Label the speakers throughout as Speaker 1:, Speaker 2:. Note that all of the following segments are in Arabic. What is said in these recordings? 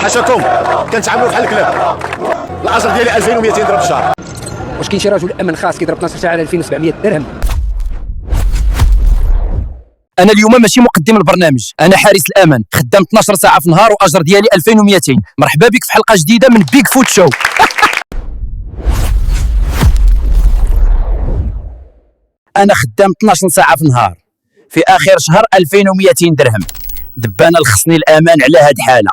Speaker 1: حاشاكم كنتعاملوا بحال الكلاب. الاجر ديالي 2200 درهم في الشهر.
Speaker 2: واش كاين شي رجل امن خاص كيضرب 12 ساعه على 2700 درهم؟
Speaker 3: انا اليوم ماشي مقدم البرنامج، انا حارس الامان، خدام 12 ساعه في النهار واجر ديالي 2200. مرحبا بك في حلقه جديده من بيك فوت شو. انا خدام 12 ساعه في النهار، في اخر شهر 2200 درهم. دبانا لخصني الامان على هاد حاله.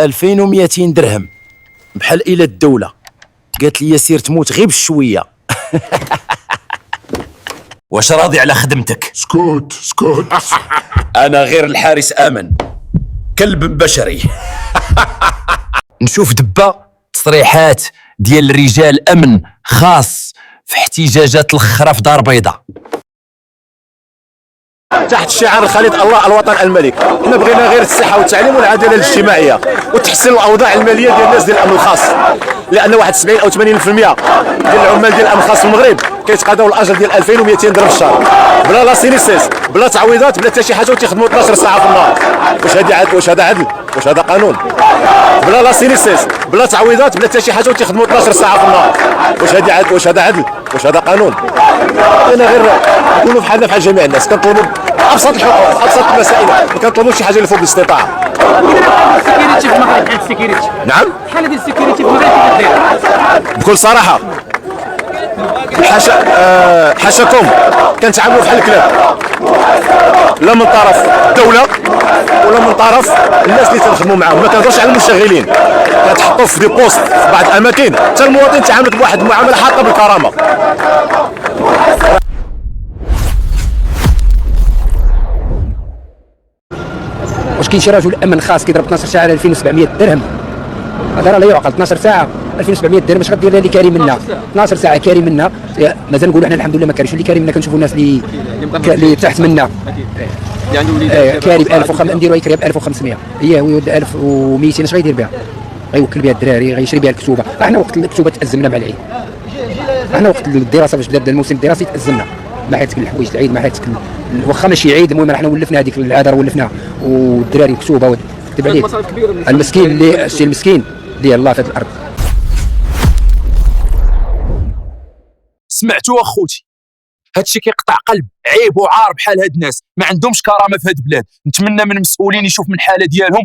Speaker 3: 2200 درهم بحال الى الدوله قالت لي سير تموت غير بشويه. واش راضي على خدمتك؟
Speaker 1: سكوت
Speaker 3: انا غير الحارس امن، كلب بشري. نشوف دبا تصريحات ديال رجال امن خاص في احتجاجات الاخرى في دار بيضاء
Speaker 1: تحت شعار الخالد الله الوطن الملك. حنا بغينا غير الصحه والتعليم والعداله الاجتماعيه وتحسين الاوضاع الماليه ديال الناس ديال الامن الخاص، لان واحد 70 او 80% ديال العمال ديال الامن الخاص في المغرب كيتقاضاو الاجر ديال 2200 درهم في الشهر بلا لاسينيسيس بلا تعويضات بلا حتى شي حاجه، وتيخدموا 12 ساعه في النهار. واش هذه عدل؟ واش هذا عدل؟ واش هذا قانون؟ بلا لاسينيسيس بلا تعويضات بلا حتى شي حاجه، وتيخدموا 12 ساعه في النهار. واش هذه عدل؟ واش هذا عدل؟ واش هذا قانون؟ انا غير نكونوا بحالنا بحال جميع الناس، كنطلبوا ابسط الحقوق ابسط المسائل، ما كنطلبوش شي حاجه اللي فوق الاستطاعه.
Speaker 4: السيكيوريتي في المغرب بحال السيكيوريتي.
Speaker 1: نعم،
Speaker 4: شحال ديال السيكيوريتي في المغرب كيف داير؟
Speaker 1: بكل صراحه حاشاكم كنتعاملوا بحال الكلاب، لا من طرف الدوله ولا من طرف الناس اللي تنخدموا معاهم. ما كنهضرش على المشغلين، كتحطوا في دي بوست في بعض الاماكن حتى المواطن تعاملك بواحد المعامله حاطه بالكرامه.
Speaker 2: واش كاين شي رجل امن خاص كيضرب 12 ساعه على 2700 درهم؟ هذا راه لا يعقل. 12 ساعه 2700 درهم اش غدير اللي كاري منا؟ 12 ساعه كاري منا. مازال نقولوا حنا الحمد لله ما كاريش اللي كاري منا. كنشوفوا الناس اللي تحت منا
Speaker 4: اللي عنده وليدات
Speaker 2: كاري ب 1000 نديروا يكري ب 1500. هي ويود 1200 اش غيدير بها؟ غيوكل بها الدراري، غيشري بها الكتوبه. احنا وقت الكتوبه تازمنا مع العيد، احنا وقت الدراسه فاش بدا الموسم الدراسي تازمنا ما حياتك الحوايج العيد، ما حياتك واخا ماشي عيد. المهم حنا ولفنا هذيك العاده ولفناها، والدراري الكتوبه كتب عليه. المسكين اللي الشيء المسكين ديال الله في هذه الارض.
Speaker 3: سمعتوا اخوتي؟ هادشي كيقطع قلب، عيب وعار بحال هاد الناس ما عندهمش كرامه في هاد البلاد. نتمنى من المسؤولين يشوف من الحاله ديالهم